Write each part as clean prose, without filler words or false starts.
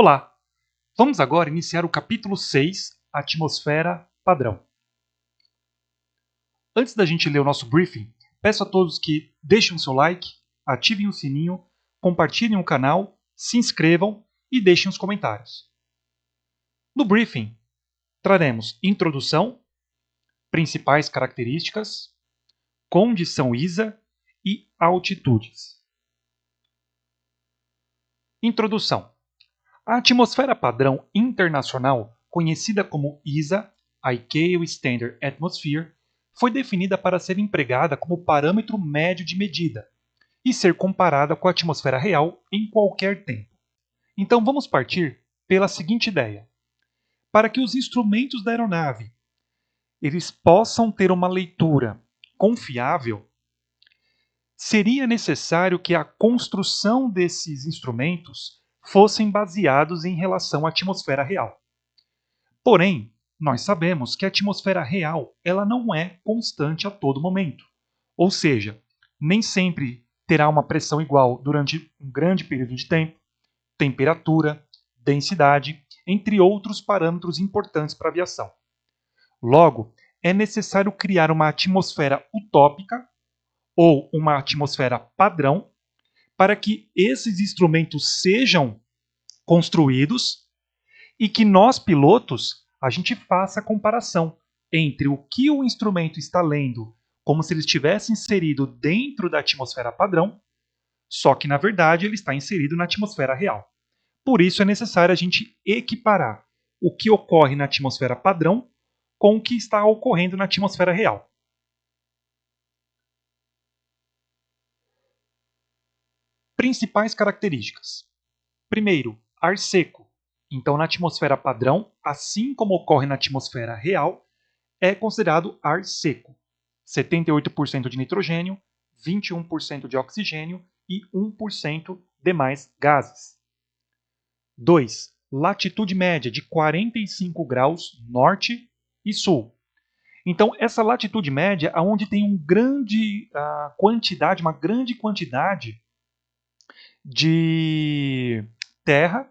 Olá! Vamos agora iniciar o capítulo 6, Atmosfera Padrão. Antes da gente ler o nosso briefing, peço a todos que deixem o seu like, ativem o sininho, compartilhem o canal, se inscrevam e deixem os comentários. No briefing, traremos introdução, principais características, condição ISA e altitudes. Introdução. A atmosfera padrão internacional, conhecida como ISA, ICAO Standard Atmosphere, foi definida para ser empregada como parâmetro médio de medida e ser comparada com a atmosfera real em qualquer tempo. Então vamos partir pela seguinte ideia. Para que os instrumentos da aeronave eles possam ter uma leitura confiável, seria necessário que a construção desses instrumentos fossem baseados em relação à atmosfera real. Porém, nós sabemos que a atmosfera real ela não é constante a todo momento. Ou seja, nem sempre terá uma pressão igual durante um grande período de tempo, temperatura, densidade, entre outros parâmetros importantes para a aviação. Logo, é necessário criar uma atmosfera utópica ou uma atmosfera padrão para que esses instrumentos sejam construídos e que nós, pilotos, a gente faça a comparação entre o que o instrumento está lendo como se ele estivesse inserido dentro da atmosfera padrão, só que, na verdade, ele está inserido na atmosfera real. Por isso é necessário a gente equiparar o que ocorre na atmosfera padrão com o que está ocorrendo na atmosfera real. Principais características. Primeiro, ar seco. Então, na atmosfera padrão, assim como ocorre na atmosfera real, é considerado ar seco. 78% de nitrogênio, 21% de oxigênio e 1% demais gases. 2. Latitude média de 45 graus norte e sul. Então, essa latitude média é onde tem uma grande quantidade de terra,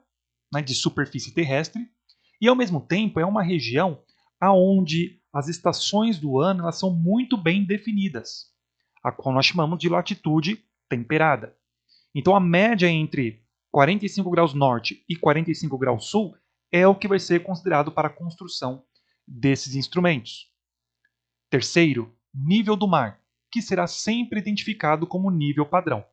né, de superfície terrestre, e ao mesmo tempo é uma região onde as estações do ano elas são muito bem definidas, a qual nós chamamos de latitude temperada. Então a média entre 45 graus norte e 45 graus sul é o que vai ser considerado para a construção desses instrumentos. Terceiro, nível do mar, que será sempre identificado como nível padrão.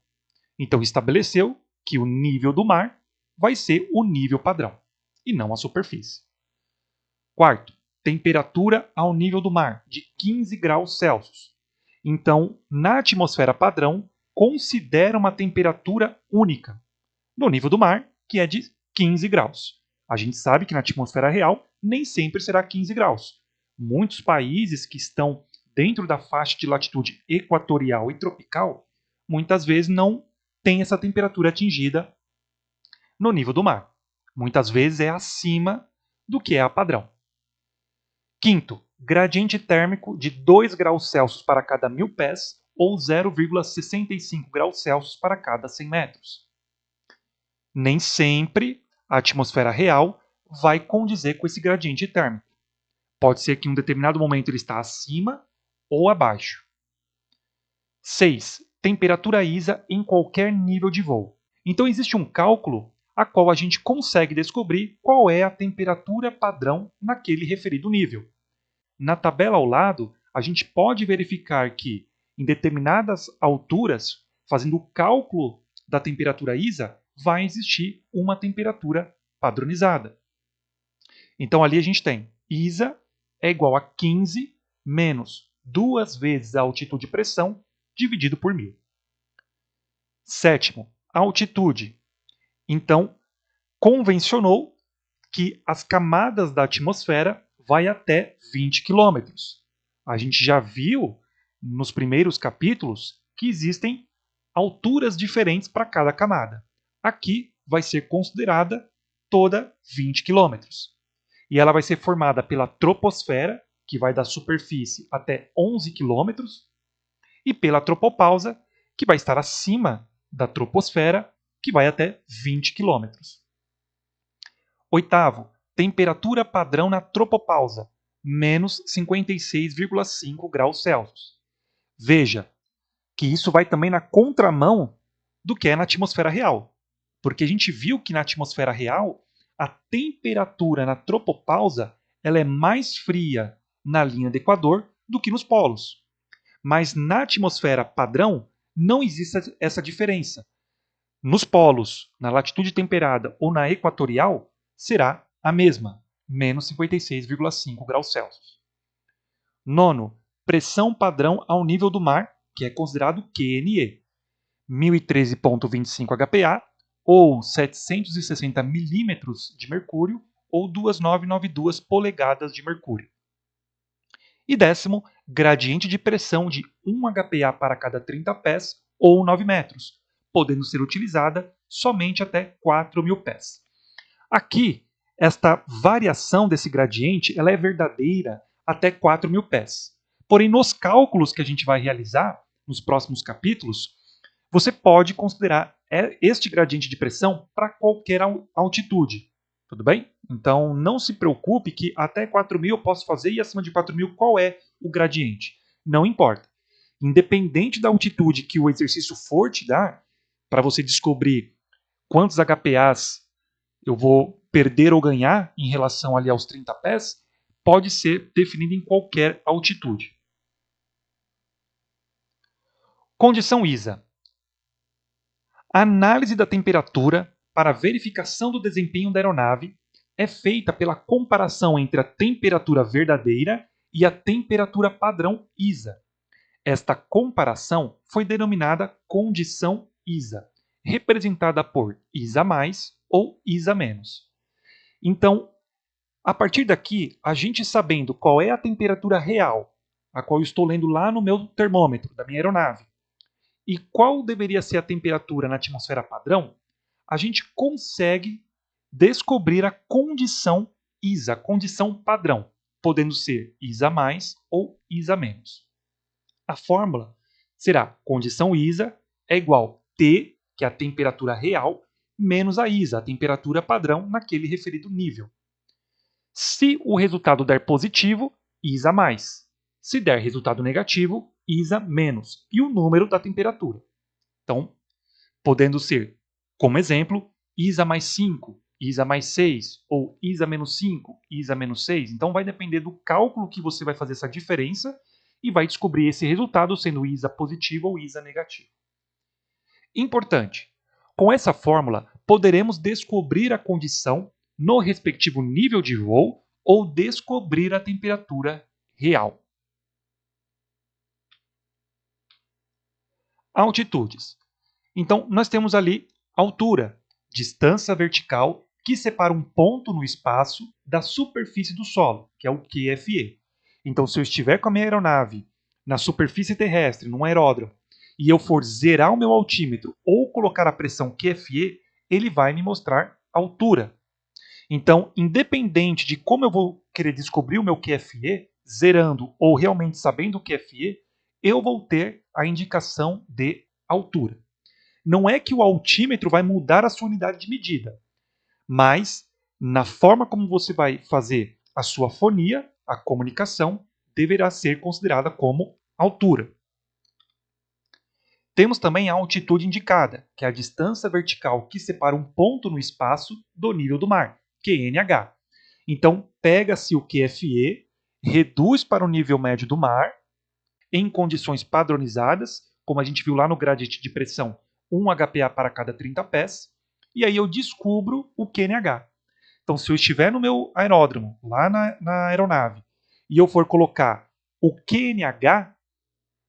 Então estabeleceu que o nível do mar vai ser o nível padrão, e não a superfície. Quarto, temperatura ao nível do mar, de 15 graus Celsius. Então, na atmosfera padrão, considera uma temperatura única, no nível do mar, que é de 15 graus. A gente sabe que na atmosfera real nem sempre será 15 graus. Muitos países que estão dentro da faixa de latitude equatorial e tropical, muitas vezes não têm essa temperatura atingida no nível do mar. Muitas vezes é acima do que é a padrão. Quinto, gradiente térmico de 2 graus Celsius para cada 1.000 pés ou 0,65 graus Celsius para cada 100 metros. Nem sempre a atmosfera real vai condizer com esse gradiente térmico. Pode ser que em um determinado momento ele está acima ou abaixo. 6. Temperatura ISA em qualquer nível de voo. Então existe um cálculo a qual a gente consegue descobrir qual é a temperatura padrão naquele referido nível. Na tabela ao lado, a gente pode verificar que, em determinadas alturas, fazendo o cálculo da temperatura ISA, vai existir uma temperatura padronizada. Então ali a gente tem ISA é igual a 15 menos 2 vezes a altitude de pressão dividido por 1.000. Sétimo, altitude. Então, convencionou que as camadas da atmosfera vai até 20 km. A gente já viu nos primeiros capítulos que existem alturas diferentes para cada camada. Aqui vai ser considerada toda 20 km. E ela vai ser formada pela troposfera, que vai da superfície até 11 km, e pela tropopausa, que vai estar acima da troposfera, que vai até 20 km. Oitavo, temperatura padrão na tropopausa, menos 56,5 graus Celsius. Veja que isso vai também na contramão do que é na atmosfera real. Porque a gente viu que na atmosfera real, a temperatura na tropopausa ela é mais fria na linha do Equador do que nos polos. Mas na atmosfera padrão, não existe essa diferença. Nos polos, na latitude temperada ou na equatorial, será a mesma, menos 56,5 graus Celsius. Nono, pressão padrão ao nível do mar, que é considerado QNE, 1013,25 HPa, ou 760 milímetros de mercúrio, ou 2.992 polegadas de mercúrio. E décimo, gradiente de pressão de 1 HPa para cada 30 pés, ou 9 metros, podendo ser utilizada somente até 4.000 pés. Aqui, esta variação desse gradiente ela é verdadeira até 4.000 pés. Porém, nos cálculos que a gente vai realizar nos próximos capítulos, você pode considerar este gradiente de pressão para qualquer altitude. Tudo bem? Então, não se preocupe que até 4.000 eu posso fazer e acima de 4.000 qual é o gradiente. Não importa. Independente da altitude que o exercício for te dar, para você descobrir quantos HPAs eu vou perder ou ganhar em relação ali aos 30 pés, pode ser definido em qualquer altitude. Condição ISA. A análise da temperatura para verificação do desempenho da aeronave é feita pela comparação entre a temperatura verdadeira e a temperatura padrão ISA. Esta comparação foi denominada condição ISA, representada por ISA+, ou ISA-. Então, a partir daqui, a gente sabendo qual é a temperatura real, a qual eu estou lendo lá no meu termômetro da minha aeronave, e qual deveria ser a temperatura na atmosfera padrão, a gente consegue descobrir a condição ISA, condição padrão, podendo ser ISA+ ou ISA-. A fórmula será condição ISA é igual T, que é a temperatura real, menos a ISA, a temperatura padrão naquele referido nível. Se o resultado der positivo, ISA+. Se der resultado negativo, ISA-. E o número da temperatura. Então, podendo ser, como exemplo, ISA+5, ISA+6 ou ISA-5, ISA-6. Então, vai depender do cálculo que você vai fazer essa diferença e vai descobrir esse resultado sendo ISA positivo ou ISA negativo. Importante, com essa fórmula, poderemos descobrir a condição no respectivo nível de voo ou descobrir a temperatura real. Altitudes. Então, nós temos ali altura, distância vertical que separa um ponto no espaço da superfície do solo, que é o QFE. Então, se eu estiver com a minha aeronave na superfície terrestre, num aeródromo, e eu for zerar o meu altímetro ou colocar a pressão QFE, ele vai me mostrar altura. Então, independente de como eu vou querer descobrir o meu QFE, zerando ou realmente sabendo o QFE, eu vou ter a indicação de altura. Não é que o altímetro vai mudar a sua unidade de medida, mas na forma como você vai fazer a sua fonia, a comunicação, deverá ser considerada como altura. Temos também a altitude indicada, que é a distância vertical que separa um ponto no espaço do nível do mar, QNH. Então, pega-se o QFE, reduz para o nível médio do mar, em condições padronizadas, como a gente viu lá no gradiente de pressão, 1 HPA para cada 30 pés, e aí eu descubro o QNH. Então, se eu estiver no meu aeródromo, lá na aeronave, e eu for colocar o QNH,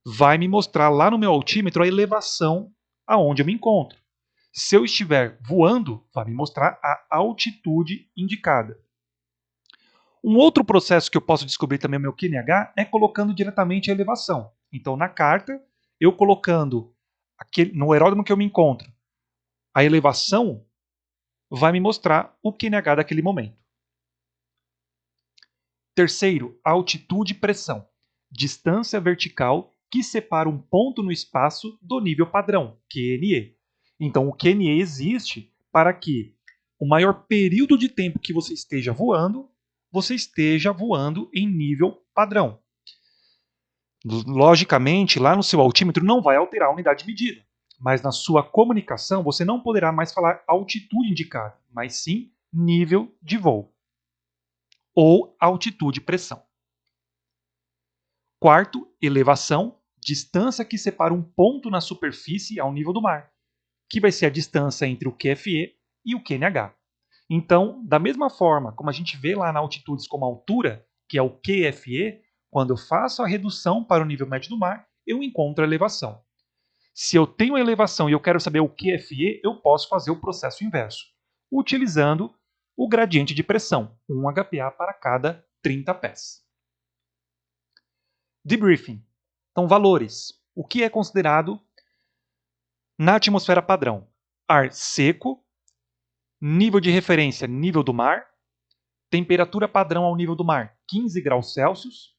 vai me mostrar lá no meu altímetro a elevação aonde eu me encontro. Se eu estiver voando, vai me mostrar a altitude indicada. Um outro processo que eu posso descobrir também o meu QNH é colocando diretamente a elevação. Então, na carta, eu colocando no aeródromo que eu me encontro, a elevação vai me mostrar o QNH daquele momento. Terceiro, altitude e pressão. Distância vertical que separa um ponto no espaço do nível padrão, QNE. Então, o QNE existe para que o maior período de tempo que você esteja voando em nível padrão. Logicamente, lá no seu altímetro não vai alterar a unidade de medida, mas na sua comunicação você não poderá mais falar altitude indicada, mas sim nível de voo ou altitude e pressão. Quarto, elevação, distância que separa um ponto na superfície ao nível do mar, que vai ser a distância entre o QFE e o QNH. Então, da mesma forma como a gente vê lá na altitudes como altura, que é o QFE, quando eu faço a redução para o nível médio do mar, eu encontro a elevação. Se eu tenho a elevação e eu quero saber o QFE, eu posso fazer o processo inverso, utilizando o gradiente de pressão, 1 HPA para cada 30 pés. Debriefing. Então, valores. O que é considerado na atmosfera padrão? Ar seco, nível de referência, nível do mar, temperatura padrão ao nível do mar, 15 graus Celsius,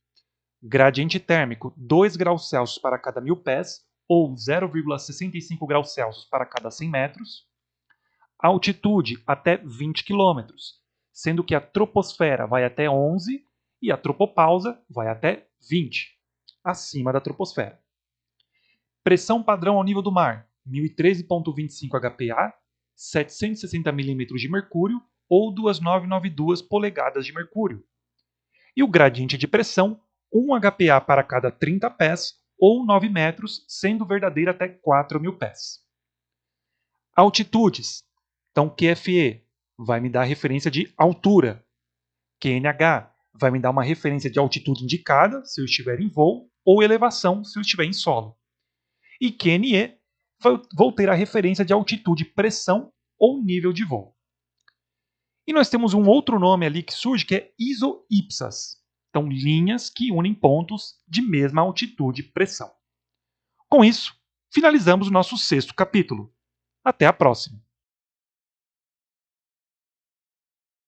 gradiente térmico, 2 graus Celsius para cada 1000 pés, ou 0,65 graus Celsius para cada 100 metros, altitude até 20 km, sendo que a troposfera vai até 11 e a tropopausa vai até 20, acima da troposfera. Pressão padrão ao nível do mar, 1013,25 HPA, 760 mm de mercúrio ou 2.992 polegadas de mercúrio. E o gradiente de pressão, 1 HPA para cada 30 pés ou 9 metros, sendo verdadeira até 4.000 pés. Altitudes. Então, QFE vai me dar a referência de altura. QNH vai me dar uma referência de altitude indicada, se eu estiver em voo, ou elevação, se eu estiver em solo. E QNE, vou ter a referência de altitude, pressão ou nível de voo. E nós temos um outro nome ali que surge, que é isoipsas. Então, linhas que unem pontos de mesma altitude e pressão. Com isso, finalizamos o nosso 6º capítulo. Até a próxima!